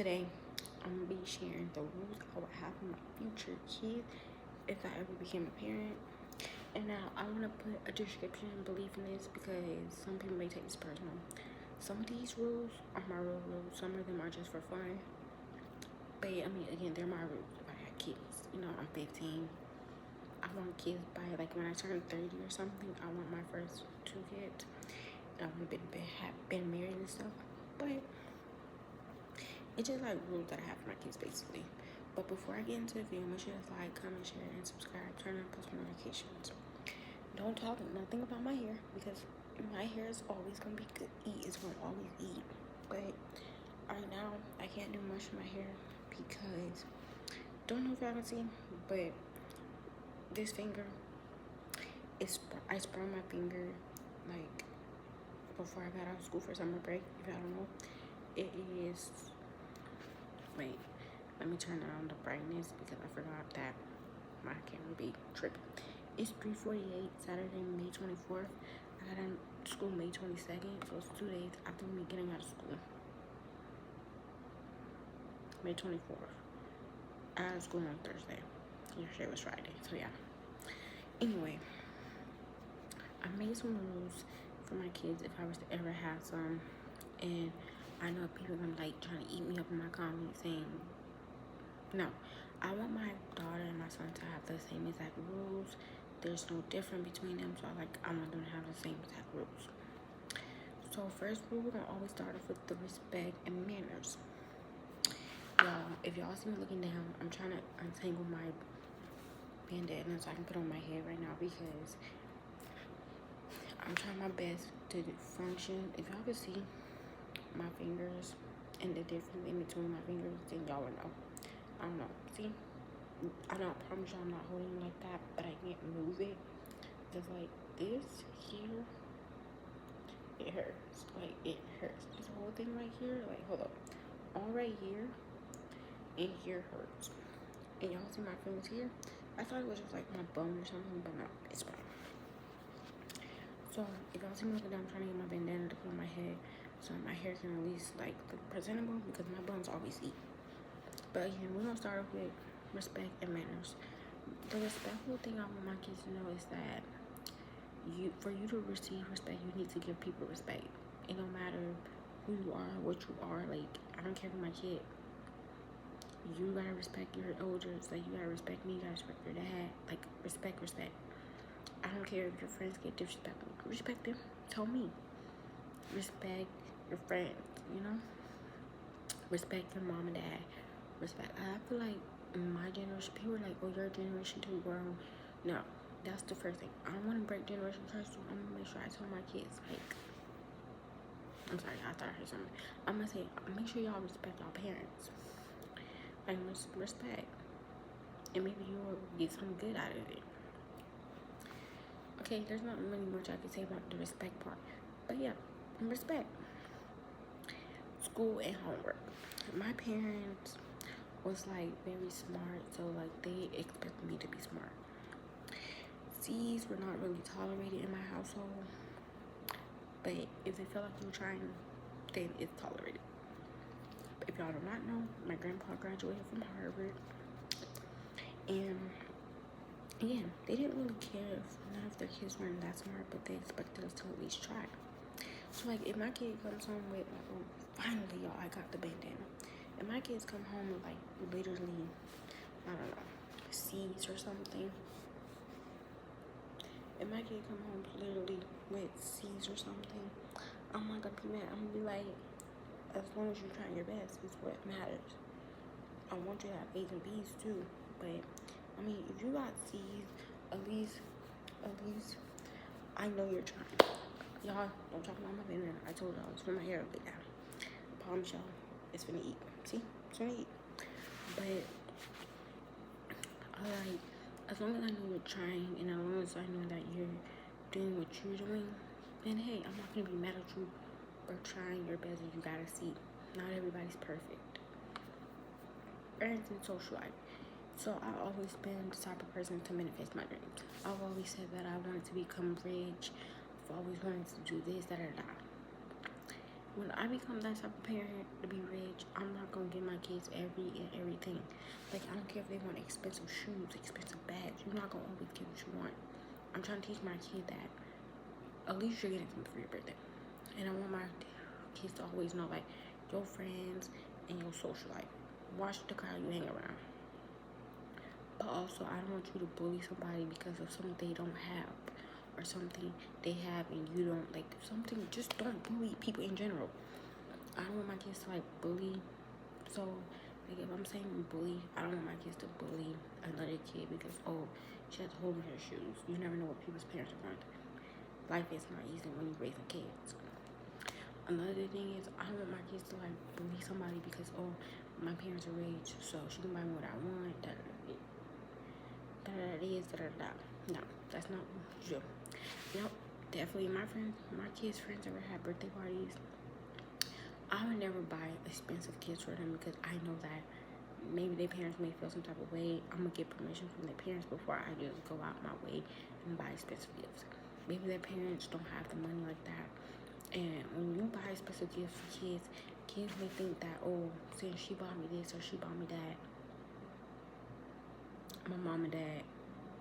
Today, I'm gonna be sharing the rules I would have for my future kids if I ever became a parent. And now I want to put a description and belief in this because some people may take this personal. Some of these rules are my real rules. Some of them are just for fun. But I mean, again, they're my rules. If I had kids, I'm 15. I want kids by like when I turn 30 or something. I want my first 2 kids. I want to have been married and stuff. But it's just like rules that I have for my kids basically. But before I get into the video, make sure to like, comment, share, and subscribe. Turn on post notifications. Don't talk nothing about my hair because my hair is always gonna be good. It's gonna always eat. But right now I can't do much with my hair because don't know if y'all can see, but this finger I sprained my finger like before I got out of school for summer break. If y'all don't know, it is. Wait, let me turn down the brightness because I forgot that my camera be tripping. It's 3:48, Saturday, May 24th. I got out of school May 22nd, so it's 2 days after me getting out of school. May 24th. I got out of school on Thursday. Yesterday was Friday, so yeah. Anyway, I made some rules for my kids if I was to ever have some, and I know people are gonna like trying to eat me up in my comments saying no. I want my daughter and my son to have the same exact rules. There's no difference between them, so I want them to have the same exact rules. So first rule, we're gonna always start off with the respect and manners. Y'all, if y'all see me looking down, I'm trying to untangle my bandana so I can put on my head right now because I'm trying my best to function. If y'all can see my fingers and the difference in between my fingers, then y'all will know. I don't know. See? I don't promise y'all I'm not holding it like that, but I can't move it. Just like this here, it hurts. Like, it hurts. This whole thing right here, like, hold up. All right here and here hurts. And y'all see my fingers here? I thought it was just like my bone or something, but no, it's fine. So, if y'all see me looking down, I'm trying to get my bandana to put on my head so my hair can at least, like, look presentable because my bones always eat. But again, we're gonna start off with respect and manners. The respectful thing I want my kids to know is that for you to receive respect, you need to give people respect. It don't matter who you are, what you are. Like, I don't care for my kid. You gotta respect your elders. Like, you gotta respect me. You gotta respect your dad. Like, respect. I don't care if your friends get disrespectful. Respect them. Tell me. Respect your friends. Respect your mom and dad. Respect. I feel like my generation, people are like, oh, your generation too grown. No, that's the first thing. I don't want to break generation curse, so I'm gonna make sure I tell my kids, like, I'm sorry, I thought I heard something. I'm gonna say, make sure y'all respect y'all parents. Like, respect. And maybe you will get something good out of it. Okay, there's not really much I can say about the respect part. But yeah, respect. School and homework. My parents was like very smart, so like they expected me to be smart. C's were not really tolerated in my household, but if they felt like you were trying, then it's tolerated. If y'all do not know, my grandpa graduated from Harvard, and again, they didn't really care if none of their kids weren't that smart, but they expected us to at least try. So like if my kid comes home with like, oh, finally y'all, I got the bandana. If my kids come home with like literally, I don't know, C's or something. If my kid come home literally with C's or something, I'm not gonna be mad. I'm gonna be like, as long as you're trying your best is what matters. I want you to have A's and B's too, but I mean, if you got C's, at least I know you're trying. Y'all don't talk about my bandana. I told y'all it's for my hair to lay down. I promise y'all it's finna eat. See? It's finna eat. But like, as long as I know you're trying and as long as I know that you're doing what you're doing, then hey, I'm not gonna be mad at you for trying your best. And you gotta see, not everybody's perfect. Friends and social life. So I've always been the type of person to manifest my dreams. I've always said that I wanted to become rich. I've always wanted to do this, that, or that. when I become that type of parent to be rich, I'm not gonna give my kids everything. Like, I don't care if they want expensive shoes, expensive bags. You're not gonna always get what you want. I'm trying to teach my kid that at least you're getting something for your birthday. And I want my kids to always know, like, your friends and your social life. Watch the crowd you hang around. But also, I don't want you to bully somebody because of something they don't have or something they have and you don't. Like, something, just don't bully people in general. I don't want my kids to, like, bully. So, like, if I'm saying bully, I don't want my kids to bully another kid because, oh, she has a hole in her shoes. You never know what people's parents are going through. Life is not easy when you're raising kids. Another thing is, I don't want my kids to, like, bully somebody because, oh, my parents are rich, so she can buy me what I want, No, that's not true. Nope, definitely my kids' friends ever had birthday parties. I would never buy expensive gifts for them because I know that maybe their parents may feel some type of way. I'm gonna get permission from their parents before I just go out my way and buy expensive gifts. Maybe their parents don't have the money like that. And when you buy expensive gifts for kids, kids may think that, oh, since she bought me this or she bought me that, my mom and dad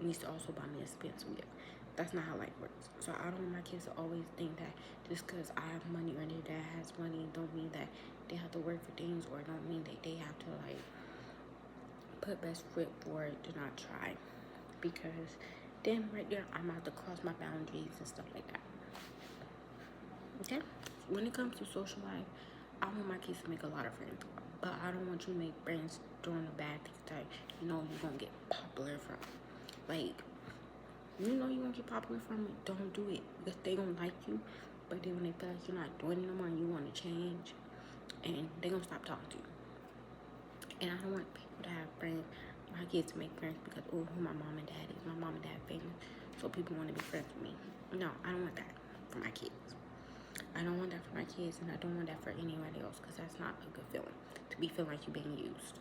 needs to also buy me a expensive gift. That's not how life works. So I don't want my kids to always think that just because I have money or their dad has money don't mean that they have to work for things or don't mean that they have to, like, put best foot forward to not try. Because then right there, I'm about to cross my boundaries and stuff like that. Okay? When it comes to social life, I want my kids to make a lot of friends. But I don't want you to make friends doing the bad things that you know you're going to get popular from. Like, you know you're going to get popular from it, don't do it. Because they going to like you. But then when they feel like you're not doing it no more and you want to change, and they're going to stop talking to you. And I don't want people to have friends, my kids to make friends because, oh, who my mom and dad is. My mom and dad famous, so people want to be friends with me. No, I don't want that for my kids. I don't want that for my kids, and I don't want that for anybody else because that's not a good feeling, to be feeling like you're being used.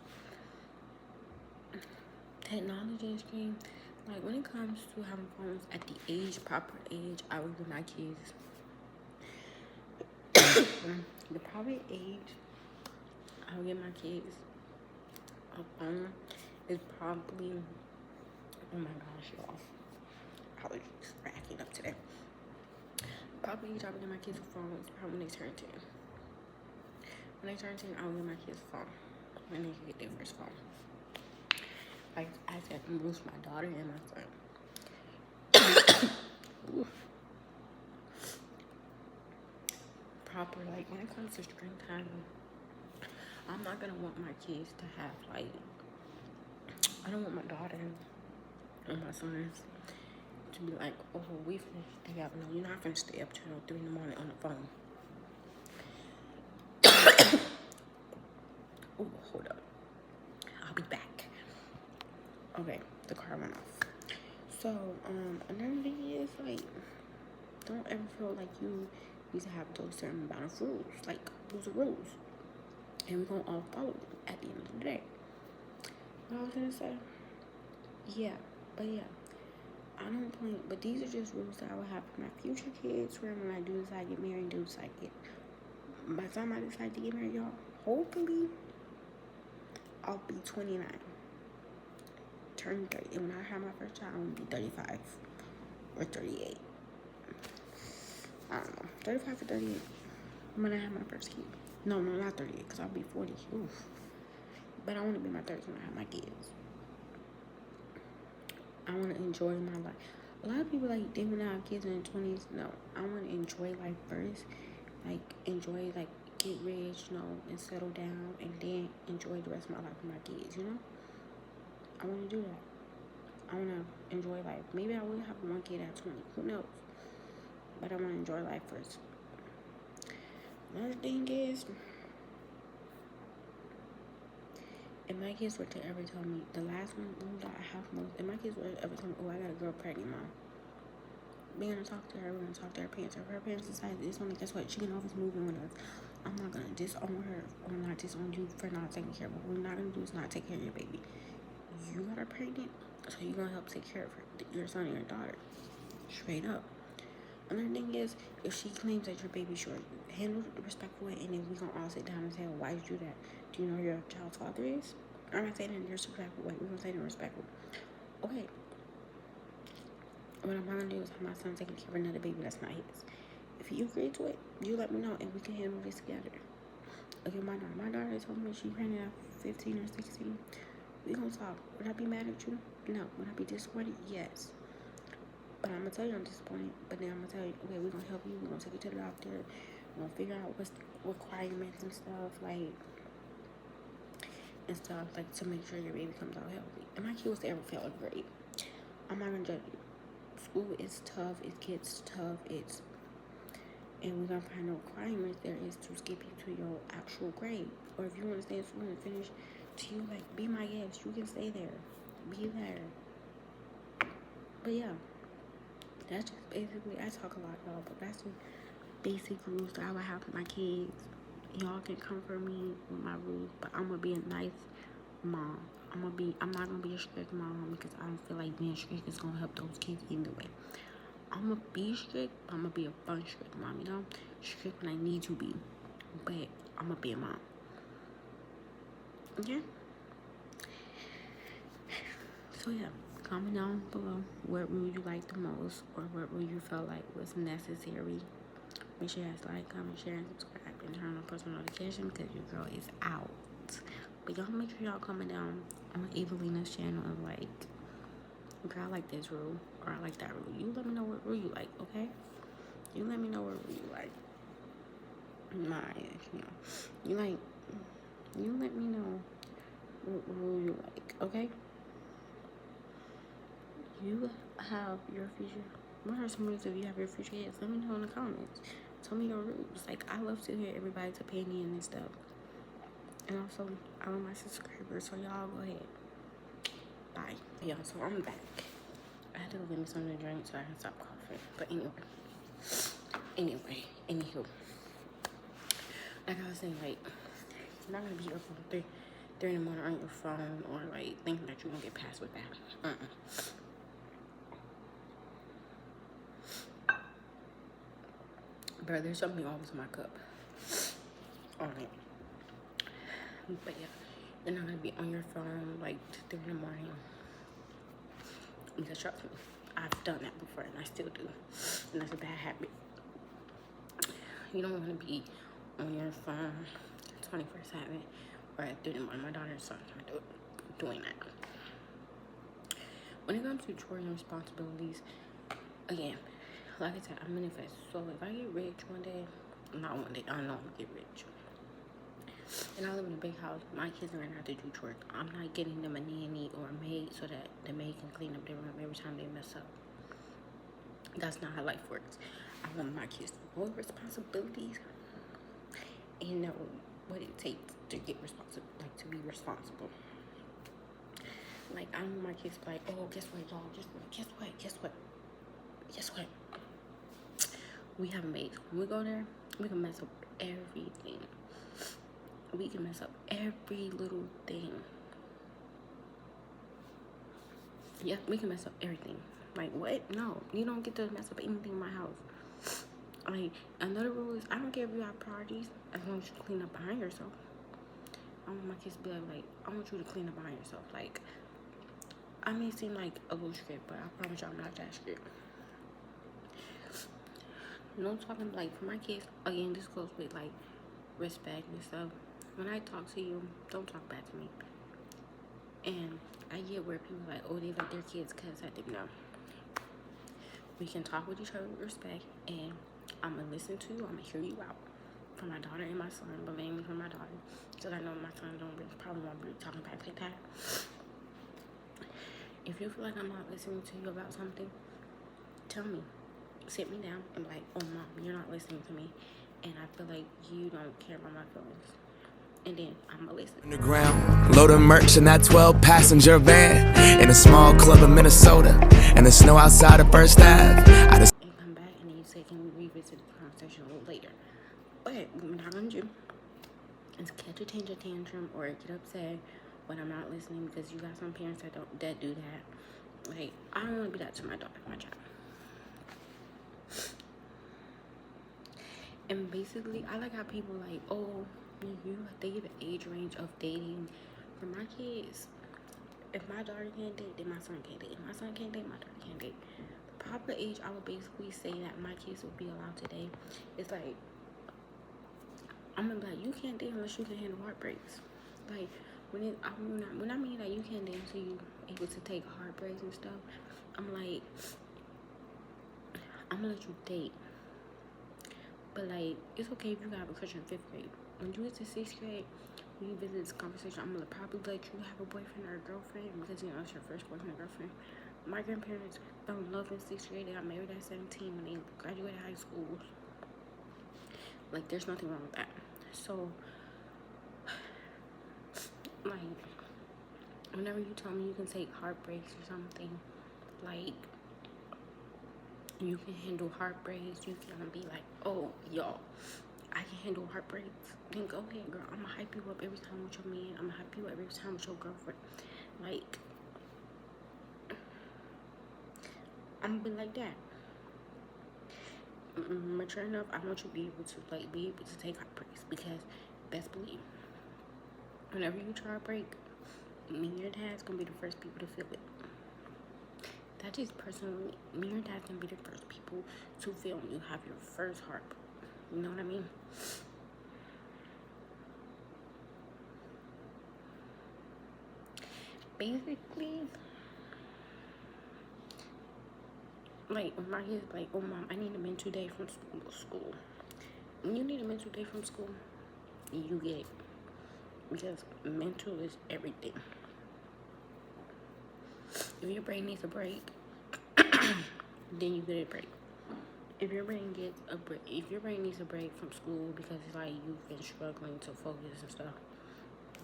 Technology and screen, like, when it comes to having phones at the proper age, I would give my kids the proper age. I would give my kids a phone is probably, oh my gosh, y'all, allergies are acting up today. Probably age I would give my kids a phone is probably when they turn 10. When they turn 10, I would give my kids a phone when they get their first phone. Like I said, I'm lose my daughter and my son. Proper, like, when it comes to screen time, I'm not gonna want my kids to have, like, I don't want my daughter and my sons to be like, oh, we finna stay up. No, you're not finna stay up till 3 in the morning on the phone. Oh, hold up. I'll be back. Okay, the car went off. So, another thing is, like, don't ever feel like you need to have those certain amount of rules. Like, those are rules. And we're gonna all follow them at the end of the day. What I was gonna say? Yeah, I don't plan, but these are just rules that I will have for my future kids. Where when I do decide to get married, and do decide to get, by the time I decide to get married, y'all, hopefully, I'll be 29, turn 30, and when I have my first child, I'm gonna be 35 or 38. I don't know, 35 or 38. When I have my first kid. No, not 38, because I'll be 40. Oof. But I want to be in my 30s when I have my kids. I want to enjoy my life. A lot of people, like, they want to have kids in their 20s. No, I want to enjoy life first. Like, enjoy, like, get rich, you know, and settle down, and then enjoy the rest of my life with my kids, you know? I want to do that. I want to enjoy life. Maybe I will have one kid at 20. Who knows? But I want to enjoy life first. Another thing is, if my kids were to ever tell me, the last one that I have most, if my kids were to ever tell me, oh, I got a girl pregnant, mom, we're going to talk to her, we're going to talk to her parents. If her parents decide this one, guess what? She can always move in with us. I'm not going to disown her or not disown you for not taking care of her. What we're not going to do is not take care of your baby. You got her pregnant, so you're going to help take care of her, your son and your daughter. Straight up. Another thing is, if she claims that your baby's short, handle it the respectful way, and then we gonna all sit down and say, well, why did you do that? Do you know who your child's father is? I'm not saying it in a respectful way. We're gonna say it in a respectful. Okay. What I'm gonna do is have my son taking care of another baby that's not his. If you agree to it, you let me know, and we can handle this together. Okay, my daughter told me she pregnant at 15 or 16. We gonna talk. Would I be mad at you? No. Would I be disappointed? Yes. But I'm gonna tell you I'm disappointed. But then I'm gonna tell you, okay, we're gonna help you. We're gonna take you to the doctor. We're gonna figure out what's the requirements and stuff like to make sure your baby comes out healthy. And my kid was ever failed a grade. I'm not gonna judge you. School is tough. It gets tough. And we're gonna find the requirements there is to skip you to your actual grade. Or if you want to stay in school and finish to you, like, be my guest. You can stay there. Be there. But yeah, that's just basically, I talk a lot, y'all, but that's just basic rules that I would have for my kids. Y'all can comfort me with my rules, but I'm gonna be a nice mom. I'm not gonna be a strict mom because I don't feel like being strict is gonna help those kids either way. I'm gonna be strict, but I'm gonna be a fun strict mom, you know? Strict when I need to be, but I'm gonna be a mom. Okay? So yeah, comment down below what rule you like the most or what rule you felt like was necessary. Make sure you guys like, comment, share, and subscribe, and turn on post notifications because your girl is out. But y'all make sure y'all comment down on Evelina's channel and like, okay, I like this rule or I like that rule. You let me know what rule you like, okay? You let me know what rule you like. You let me know what rule you like, okay? You have your future. What are some rules if you have your future kids? Let me know in the comments. Tell me your rules. Like, I love to hear everybody's opinion and stuff. And also, I want my subscribers, so y'all go ahead. Bye. Yeah, so I'm back. I had to go get me something to drink so I can stop coughing. But anywho. Like I was saying, like, you're not gonna be up from 3 in the morning on your phone or like thinking that you're gonna get past with that. Bro, there's something always in my cup. Alright. But yeah, you're not gonna be on your phone like 3 in the morning. Because trust me, I've done that before and I still do. And that's a bad habit. You don't wanna be on your phone 24/7 or at 3 in the morning. My daughter's son doing that. When it comes to chores and responsibilities, again, like I said, I manifest. So if I get rich one day, not one day, I know I'm gonna get rich. And I live in a big house. My kids are gonna have to do chores. I'm not getting them a nanny or a maid so that the maid can clean up their room every time they mess up. That's not how life works. I want my kids to know responsibilities and know what it takes to get responsible, like to be responsible. Like, I don't want my kids to be like, oh, guess what, y'all? Guess what? We have maids. When we go there, we can mess up everything. We can mess up every little thing. Yeah, we can mess up everything. Like, what? No, you don't get to mess up anything in my house. Like, another rule is I don't care if you have priorities as long as you clean up behind yourself. I want my kids to be like, I want you to clean up behind yourself. Like, I may seem like a little strict, but I promise you I'm not that strict. No talking, like, for my kids, again, this goes with, like, respect and stuff. When I talk to you, don't talk back to me. And I get where people are like, oh, they let their kids cuss at them. No. We can talk with each other with respect, and I'm going to listen to you. I'm going to hear you out. For my daughter and my son, but mainly for my daughter. Because I know my son probably won't be talking back like that. If you feel like I'm not listening to you about something, tell me. Sit me down and be like, oh, Mom, you're not listening to me. And I feel like you don't care about my feelings. And then I'm going to listen. Underground, load of merch in that 12-passenger van in a small club in Minnesota, and the snow outside of First Ave. And come back and then you say, can we revisit the conversation a little later? But what I'm not going to do is catch a tantrum or get upset when I'm not listening, because you got some parents that do that. Like, I don't want to be that to my daughter, my child. And basically, I like how people like, oh, they give an age range of dating. For my kids, if my daughter can't date, then my son can't date. If my son can't date, my daughter can't date. The proper age I would basically say that my kids would be allowed to date is like, I'm gonna be like, you can't date unless you can handle heartbreaks. Like, when I mean that you can't date until you able to take heartbreaks and stuff, I'm like, I'm gonna let you date. But like, it's okay if you have a crush in 5th grade. When you get to 6th grade, when you visit this conversation, I'm gonna probably let you have a boyfriend or a girlfriend because you know it's your first boyfriend or girlfriend. My grandparents fell in love in 6th grade. They got married at 17 when they graduated high school. Like, there's nothing wrong with that. So, like, whenever you tell me you can take heartbreaks or something, like, you can handle heartbreaks, you can be like, oh, y'all, I can handle heartbreaks, then go ahead, girl. I'm gonna hype you up every time with your man. I'm gonna hype you up every time with your girlfriend. Like, I'm gonna be like that. Mature enough, I want you to be able to take heartbreaks, because best believe, whenever you try to break, me and your dad's gonna be the first people to feel it. That is personally, me and your dad's gonna be the first people to feel when you have your first heartbreak. You know what I mean? Basically, like, when my kids like, oh mom, I need a mental day from school. When you need a mental day from school, you get it. Because mental is everything. If your brain needs a break, then you get a break. If your brain needs a break from school because it's like you've been struggling to focus and stuff,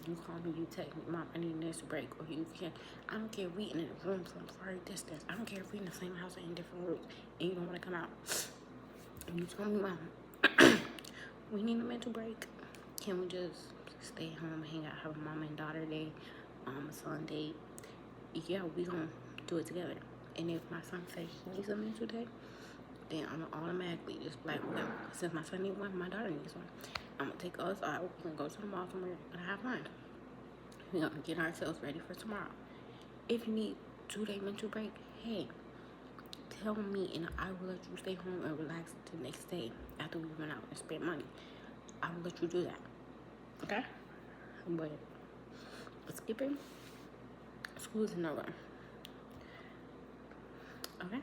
you call me, you text me, mom, I need this break. Or you can, I don't care if we in a room from far distance. I don't care if we in the same house or in different rooms and you don't want to come out. And you tell me, mom, we need a mental break. Can we just stay home, hang out, have a mom and daughter day, a son date? Yeah, we gonna do it together. And if my son says he needs a mental day, then I'm gonna automatically just like, well, since my son needs one, my daughter needs one. I'm gonna take us out. We're gonna go to the mall somewhere and have fun. We're gonna get ourselves ready for tomorrow. If you need 2-day mental break, hey, tell me and I will let you stay home and relax the next day after we went out and spent money. I will let you do that. Okay? But skipping school is no run. Okay?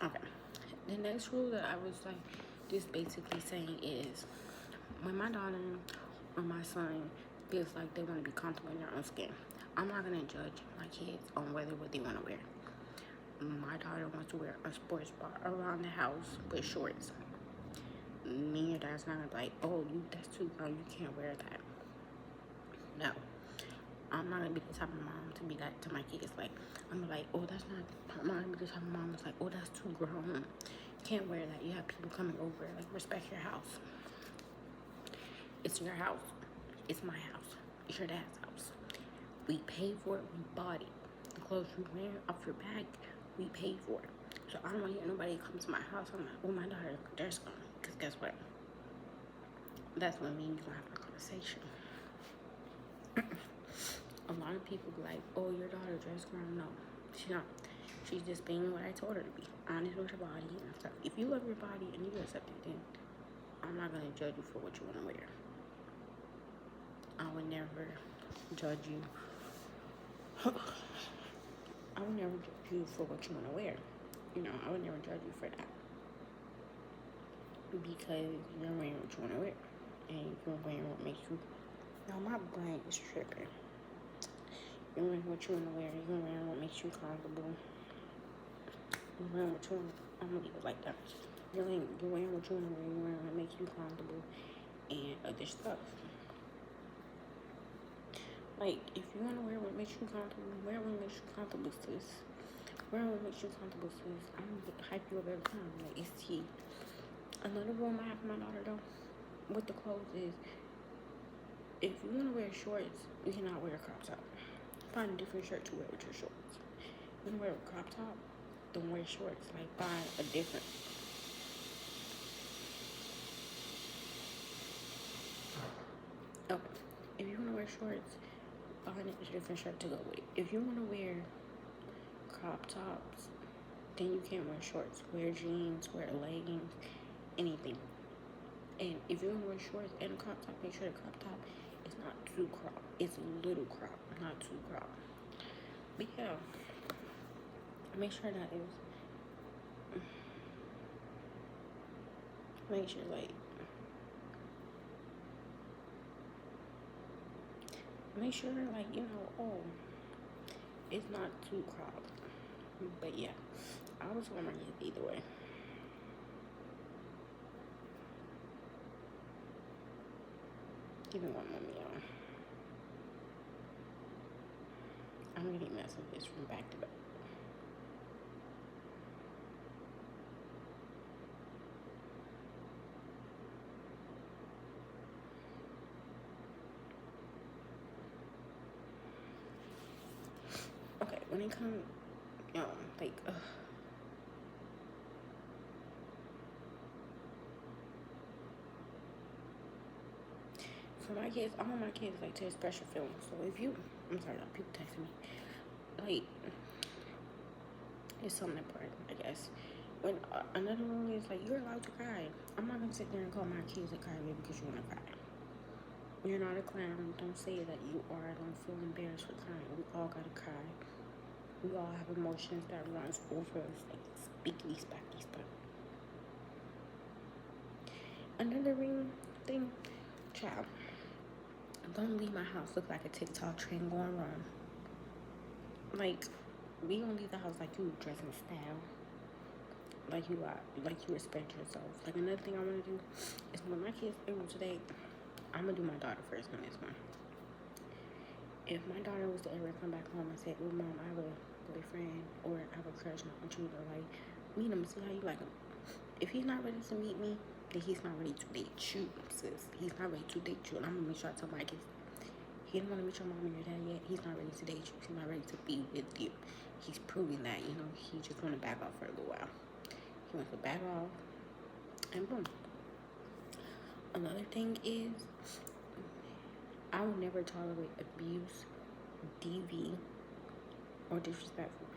Okay. The next rule that I was like just basically saying is when my daughter or my son feels like they want to be comfortable in their own skin, I'm not gonna judge my kids on what they want to wear. My daughter wants to wear a sports bra around the house with shorts. Me and your dad's not gonna be like, oh, that's too girl, you can't wear that. No. I'm not gonna be the type of mom to be that to my kids. Like, I'm like, oh, that's not. I'm not gonna be the type of mom that's like, oh, that's too grown. You can't wear that. You have people coming over. Like, respect your house. It's your house. It's my house. It's your dad's house. We paid for it. We bought it. The clothes you wear off your back, we paid for it. So I don't want to hear nobody come to my house. I'm like, oh, my daughter, they're gone. Because guess what? That's when me and you gonna have a conversation. A lot of people be like, oh, your daughter dress grown. No, she's not. She's just being what I told her to be. Honest with your body and stuff. If you love your body and you accept it, then I'm not going to judge you for what you want to wear. I would never judge you. I would never judge you for what you want to wear. You know, I would never judge you for that. Because you're wearing what you want to wear. And you're wearing what makes you... Now, my brain is tripping. You're wearing what you want to wear. You're wearing what makes you comfortable. You're wearing what you want to... I'm going to leave it like that. You're wearing what you want to wear. You're wearing what makes you comfortable. And other stuff. Like, if you want to wear what makes you comfortable, wear what makes you comfortable, sis. Wear what makes you comfortable, sis. I'm going to hype you up every time. Like, it's tea. Another rule I have for my daughter, though, with the clothes is, if you want to wear shorts, you cannot wear a crop top. Find a different shirt to wear with your shorts. You want to wear a crop top? don't wear shorts. Like, find a different. Oh, if you want to wear shorts, find a different shirt to go with it. If you want to wear crop tops, then you can't wear shorts. Wear jeans, wear leggings, anything. And if you want to wear shorts and a crop top, make sure the crop top is not too crop. It's a little crop, not too crop. But yeah, make sure that is. Make sure, like, make sure, like, you know, oh, it's not too cropped. But yeah, I was wearing it either way. Give me one moment, y'all. I'm getting messages from back to back. Okay, when it comes, like, for my kids, I want my kids, like, to express your feelings. So if you, I'm sorry, no, people texting me, like, it's something important, I guess. When another rule is, like, you're allowed to cry. I'm not gonna sit there and call my kids a crybaby because you wanna cry. You're not a clown. Don't say that you are. Don't feel embarrassed for crying. We all gotta cry. We all have emotions that runs over us, like spickety spacky stuff. Another thing, child, don't leave my house look like a TikTok trend going wrong. Like, we don't leave the house like you dress in style. Like you respect yourself. Like, another thing I want to do is when my kids leave today, I'm gonna do my daughter first on this one. If my daughter was to ever come back home and say, "Oh, Mom, I have a boyfriend or I have a crush and I want you to, like, meet him, see how you like him." If he's not ready to meet me, then he's not ready to date you, sis. He's not ready to date you, and I'm gonna make sure I tell my kids, he didn't want to meet your mom and your dad yet. He's not ready to date you. He's not ready to be with you. He's proving that, you know, he just want to back off for a little while. He wants to back off, and boom. Another thing is, I will never tolerate abuse, DV, or disrespectful.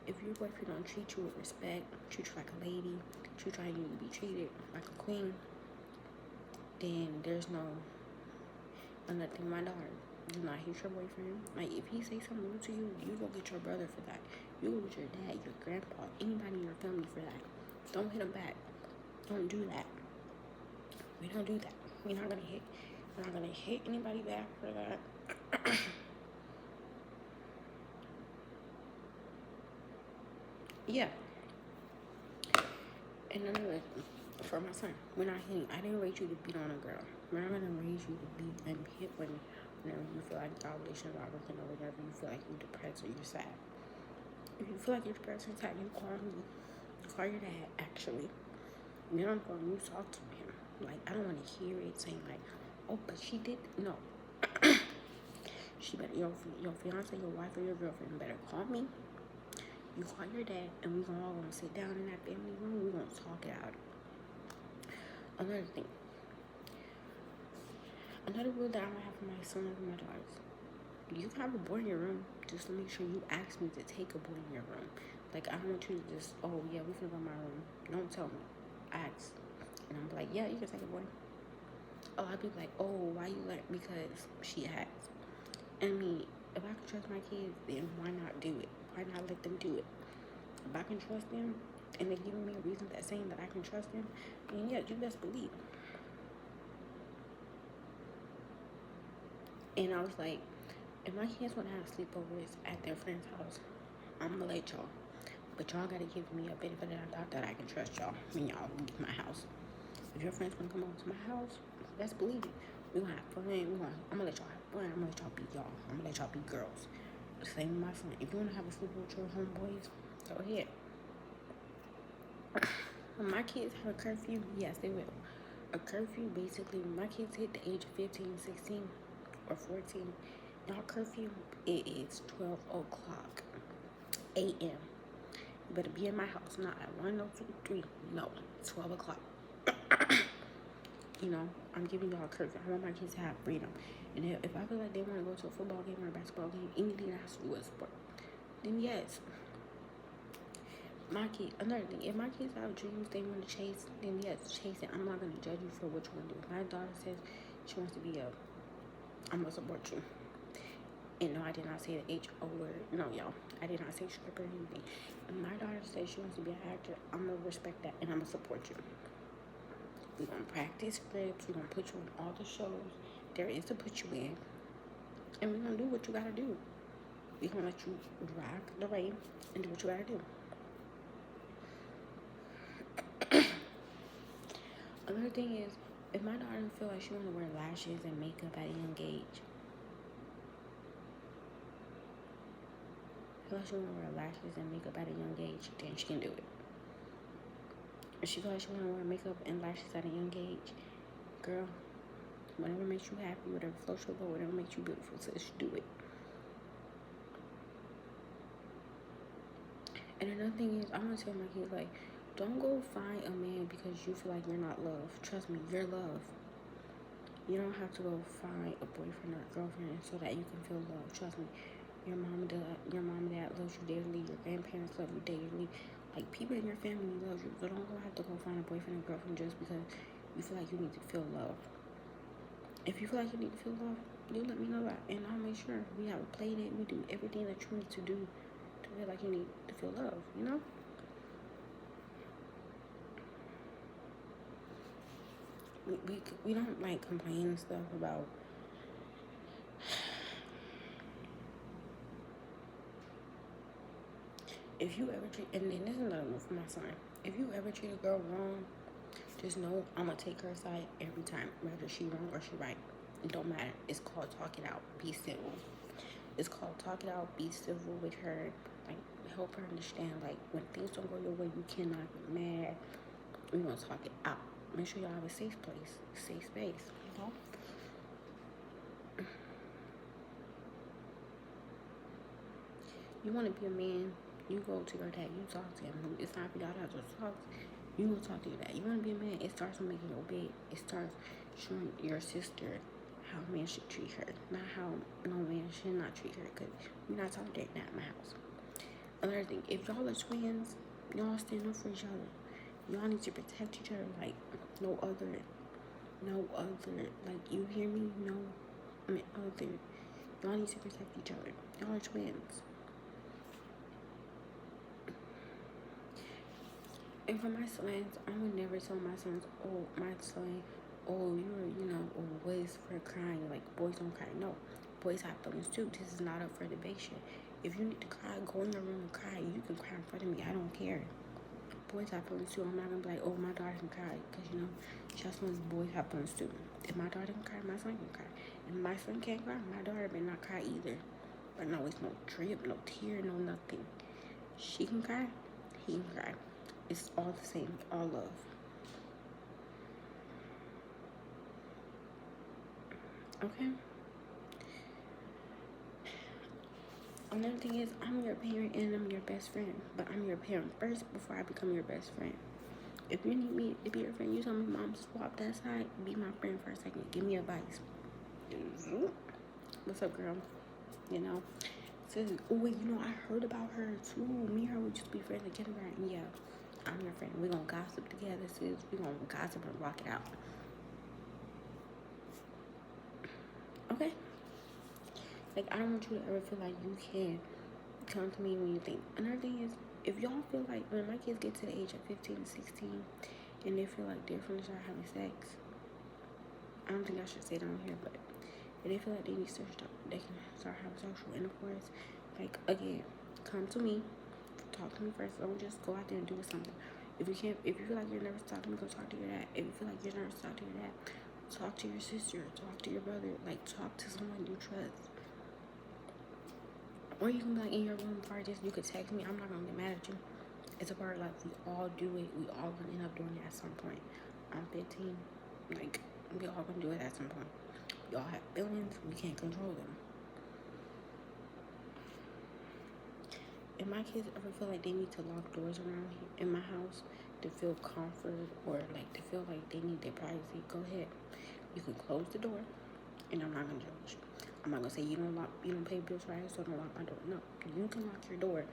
If your boyfriend don't treat you with respect, treat you like a lady, treat you how you need to be treated, like a queen, then there's no another thing. My daughter, do not hate your boyfriend. Like, if he say something rude to you, you go get your brother for that. You go get your dad, your grandpa, anybody in your family for that. Don't hit him back. Don't do that. We don't do that. We're not gonna hit anybody back for that. Yeah. And another, for my son, we're not hitting. I didn't raise you to beat on a girl. We're not gonna raise you to beat and hit women whenever you feel like the obligation of everything, or whenever you feel like you're depressed or you're sad. If you feel like you're depressed or sad, you call me. You call your dad, actually. You don't go and you talk to him. Like, I don't want to hear it saying, like, "Oh, but she did." No. She better, your fiance, your wife, or your girlfriend better call me. You call your dad, and we all gonna sit down in that family room. We're gonna talk it out. Another thing. Another rule that I'm gonna have for my son and my daughters. You can have a boy in your room, just to make sure you ask me to take a boy in your room. Like, I don't want you to just, "Oh, yeah, we finna go in my room." Don't tell me. Ask. And I'm like, "Yeah, you can take a boy." Oh, I'd be like, "Oh, why you like?" Because she asked. I mean, if I can trust my kids, then why not do it? Why not let them do it? If I can trust them, and they're giving me a reason that's saying that I can trust them, then yeah, you best believe. And I was like, if my kids want to have sleepovers at their friend's house, I'm gonna let y'all. But y'all gotta give me a benefit of the doubt that I can trust y'all when y'all leave my house. If your friends wanna come over to my house, best believe it. We gonna have fun. I'm gonna let y'all have fun. I'm gonna let y'all be y'all. I'm gonna let y'all be girls. Same with my friend. If you wanna have a sleepover with your homeboys, go ahead. When my kids have a curfew, yes, they will. A curfew, basically, when my kids hit the age of 15, 16, or 14, y'all curfew, it is 12 o'clock a.m. You better be in my house, not at 1, no, 2, 3, no, 12 o'clock. You know, I'm giving y'all a curfew. I want my kids to have freedom. And if I feel like they want to go to a football game or a basketball game, anything that has to do with sport, then yes. My kids, another thing, if my kids have dreams they want to chase, then yes, chase it. I'm not going to judge you for what you want to do. If my daughter says she wants to be I'm going to support you. And no, I did not say the H-O word. No, y'all. I did not say stripper or anything. If my daughter says she wants to be an actor, I'm going to respect that and I'm going to support you. We're going to practice scripts. We're going to put you in all the shows there is to put you in. And we're going to do what you got to do. We're going to let you rock the rain and do what you got to do. Another thing is, if my daughter feel like she want to wear lashes and makeup at a young age, feel like she want to wear lashes and makeup at a young age, then she can do it. If she feel like she want to wear makeup and lashes at a young age, girl, whatever makes you happy, whatever floats your boat, whatever makes you beautiful, sis, do it. And another thing is, I want to tell my kids, like, don't go find a man because you feel like you're not loved. Trust me, you're loved. You don't have to go find a boyfriend or a girlfriend so that you can feel loved. Trust me, your mom and dad loves you dearly. Your grandparents love you dearly. Like, people in your family love you. So don't have to go find a boyfriend or girlfriend just because you feel like you need to feel loved. If you feel like you need to feel loved, you let me know that, and I'll make sure we have a play date. We do everything that you need to do to feel like you need to feel loved. You know. We don't like complain and stuff about if you ever treat, and then this is another one for my son. If you ever treat a girl wrong, just know I'm gonna take her side every time, whether she wrong or she right. It don't matter. It's called talk it out. Be civil. It's called talk it out. Be civil with her. Like, help her understand. Like, when things don't go your way, you cannot get mad. We're gonna talk it out. Make sure y'all have a safe place, safe space, you know? You want to be a man, you go to your dad, you talk to him. It's not for y'all to have to talk. You go talk to your dad. You want to be a man, it starts with making your bed. It starts showing your sister how a man should treat her, not how no man should not treat her, because we're not tolerating that in my house. Another thing, if y'all are twins, y'all stand up for each other. Y'all need to protect each other like no other, like, you hear me? Other. Y'all need to protect each other. Y'all are twins. And for my sons, I would never tell my sons, you're, boys for crying. Like, boys don't cry. No, boys have feelings too. This is not up for debate. If you need to cry, go in your room and cry. You can cry in front of me. I don't care. Boys have feelings too. I'm not gonna be like, my daughter can cry, because she has feelings. Boys have feelings too. If my daughter can cry, my son can cry. If my son can't cry, my daughter better not cry either. But no, it's no drip, no tear, no nothing. She can cry, he can cry. It's all the same, all love. Okay. Another thing is, I'm your parent and I'm your best friend. But I'm your parent first before I become your best friend. If you need me to be your friend, you tell me, Mom, swap that side. Be my friend for a second. Give me advice. What's up, girl? Says, I heard about her too. Me and her would just be friends in kindergarten. Yeah, I'm your friend. We're gonna gossip together, sis. We're gonna gossip and rock it out. Okay? Like, I don't want you to ever feel like you can come to me when you think. Another thing is, if y'all feel like, when my kids get to the age of 15 and 16 and they feel like they're finna start having sex, I don't think I should say it on here, but if they feel like they can start having sexual intercourse, like, again, come to me, talk to me first. Don't just go out there and do something. If you feel like you're nervous to talk to me, go talk to your dad. If you feel like you're nervous to talk to your dad, talk to your sister, talk to your brother, like, talk to someone you trust. Or you can be like in your room parties, you could text me. I'm not gonna get mad at you. It's a part of life. We all do it. We all gonna end up doing it at some point. I'm 15. Like, we all gonna do it at some point. We all have feelings. We can't control them. if my kids ever feel like they need to lock doors around here in my house to feel comfort or like to feel like they need their privacy, go ahead. You can close the door, and I'm not gonna judge you. I'm not gonna say you don't pay bills right, so don't lock my door. No, you can lock your door.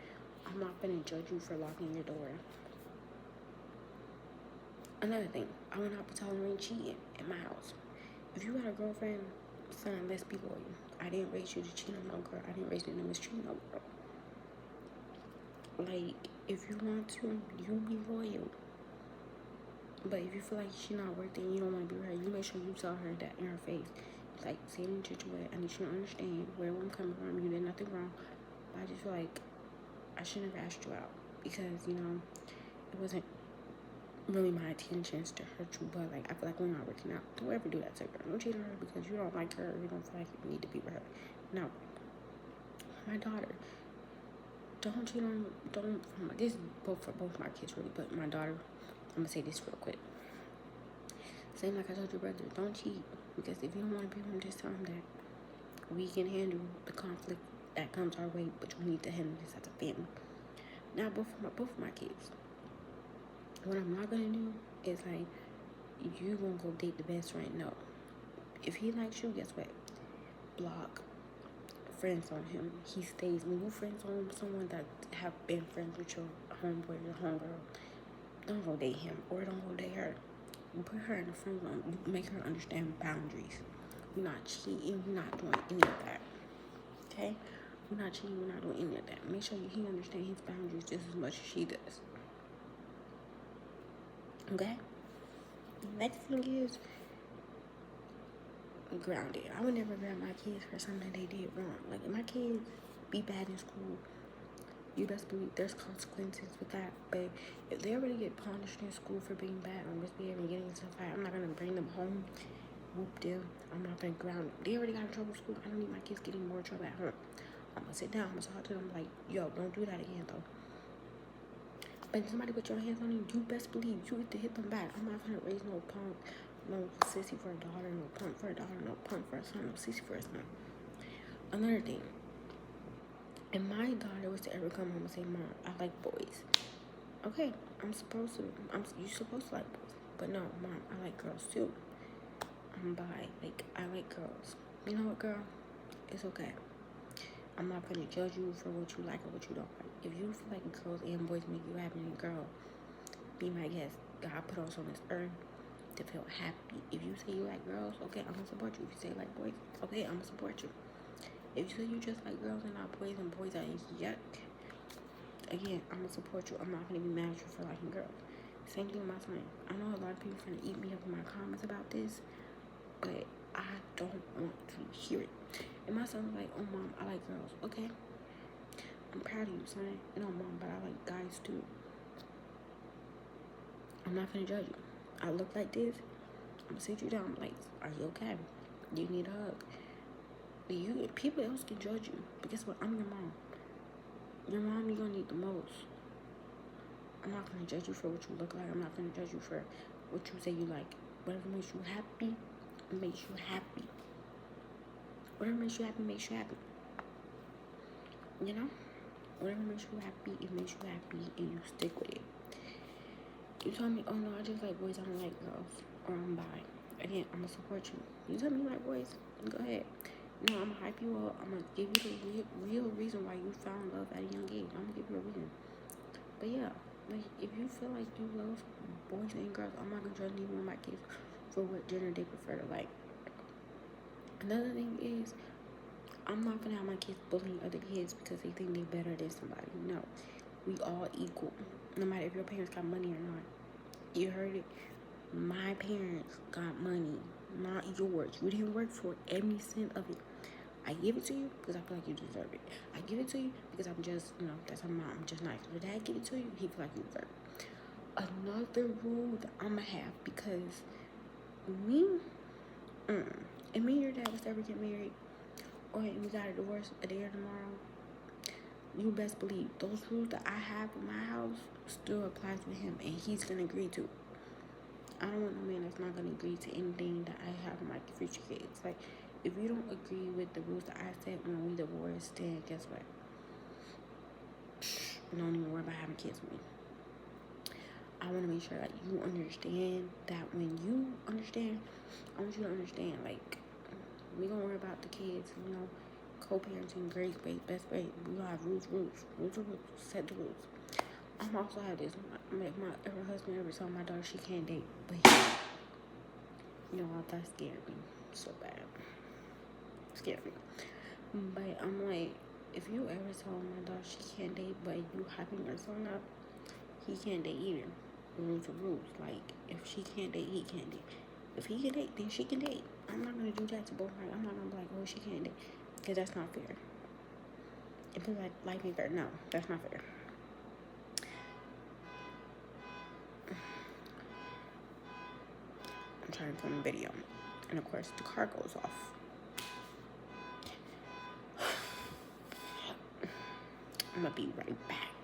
I'm not gonna judge you for locking your door. Another thing, I will not tolerate cheating in my house. If you got a girlfriend, son, let's be loyal. I didn't raise you to cheat on no girl. I didn't raise you to mistreat no girl. Like, if you want to, you be loyal. But if you feel like she's not worth it and you don't want to be with her, you make sure you tell her that in her face. Like, say it in such a way, I need you to understand where I'm coming from. You did nothing wrong. But I just feel like I shouldn't have asked you out because, you know, it wasn't really my intentions to hurt you, but like I feel like we're not working out. Don't ever do that to her. Don't cheat on her because you don't like her or you don't feel like you need to be with her. No. My daughter, don't cheat on, this is for both my kids really, but my daughter, I'm gonna say this real quick. Same like I told your brother, don't cheat, because if you don't want to be with him, just tell him that we can handle the conflict that comes our way, but we need to handle this as a family. Now, both of my kids, what I'm not gonna do is like, you gonna go date the best friend. No. If he likes you, guess what? Block. Friends on him. He stays. When you friends on someone that have been friends with your homeboy or homegirl, don't go date him or don't go date her. You put her in the friend zone. You make her understand boundaries. You're not cheating. You're not doing any of that. Okay? You're not cheating. You're not doing any of that. Make sure he understands his boundaries just as much as she does. Okay? Next thing is grounded. I would never ground my kids for something they did wrong. Like, if my kids be bad in school, you best believe there's consequences with that. But if they already get punished in school for being bad or misbehaving, getting into a fight, I'm not gonna bring them home, whoop them. I'm not gonna ground them. They already got in trouble in school. I don't need my kids getting more trouble at home. I'm gonna sit down. I'm gonna talk to them like, yo, don't do that again though. But if somebody put your hands on you, you best believe you get to hit them back. I'm not gonna raise no punk, no sissy for a daughter, no punk for a daughter, no punk for a son, no sissy for a son. Another thing, if my daughter was to ever come home and say, Mom, I like boys. Okay, you're supposed to like boys. But no, Mom, I like girls too. I'm bi, like, I like girls. You know what, girl? It's okay. I'm not gonna judge you for what you like or what you don't like. If you feel like girls and boys make you happy, girl, be my guest. God put us on this earth to feel happy. If you say you like girls, okay, I'm gonna support you. If you say you like boys, okay, I'm gonna support you. If you say you just like girls and not boys and boys are yuck, again, I'm gonna support you. I'm not gonna be mad at you for liking girls. Same thing with my son. I know a lot of people are gonna eat me up in my comments about this, but I don't want to hear it. And my son's like, oh, Mom, I like girls. Okay. I'm proud of you, son. You know, Mom, but I like guys, too. I'm not gonna judge you. I look like this. I'm gonna sit you down. Like, are you okay? Do you need a hug? People else can judge you. But guess what? I'm your mom. Your mom you're gonna need the most. I'm not gonna judge you for what you look like. I'm not gonna judge you for what you say you like. Whatever makes you happy, makes you happy. Whatever makes you happy, makes you happy. You know? Whatever makes you happy, it makes you happy, and you stick with it. You tell me, oh no, I just like boys, I don't like girls, or I'm bi. Again, I'm gonna support you. You tell me you like boys, go ahead. You know, I'm gonna hype you up. I'm gonna give you the real reason why you found love at a young age. I'm gonna give you a reason. But yeah, like, if you feel like you love boys and girls, I'm not gonna judge anyone of my kids for what gender they prefer to like. Another thing is, I'm not gonna have my kids bullying other kids because they think they're better than somebody. No, we all equal. No matter if your parents got money or not. You heard it. My parents got money, not yours. You didn't work for every cent of it. I give it to you because I feel like you deserve it. I give it to you because I'm just, that's how I'm just nice. Your dad give it to you, he feel like you deserve it. Another rule that I'm gonna have, because if me and your dad was to ever get married, or we got a divorce a day or tomorrow, you best believe those rules that I have in my house still applies to him, and he's gonna agree to. I don't want no man that's not gonna agree to anything that I have in my future kids. Like, if you don't agree with the rules that I set when we divorce, then guess what? don't even worry about having kids with me. I want to make sure that you understand that when you understand, I want you to understand, like, we gonna worry about the kids, you know, co-parenting, great, best way. We gonna have rules, set the rules. I'm also have this, my husband ever told my daughter she can't date, but you know, that scared me so bad. Scared me. But I'm like, if you ever told my daughter she can't date, but you hyping your son up, he can't date either. Rules are rules. Like, if she can't date, he can't date. If he can date, then she can date. I'm not gonna do that to both. I'm not gonna be like, oh, she can't date, because that's not fair. It feels like life ain't fair. No, that's not fair. I'm trying to film a video, and of course the car goes off. I'm gonna be right back.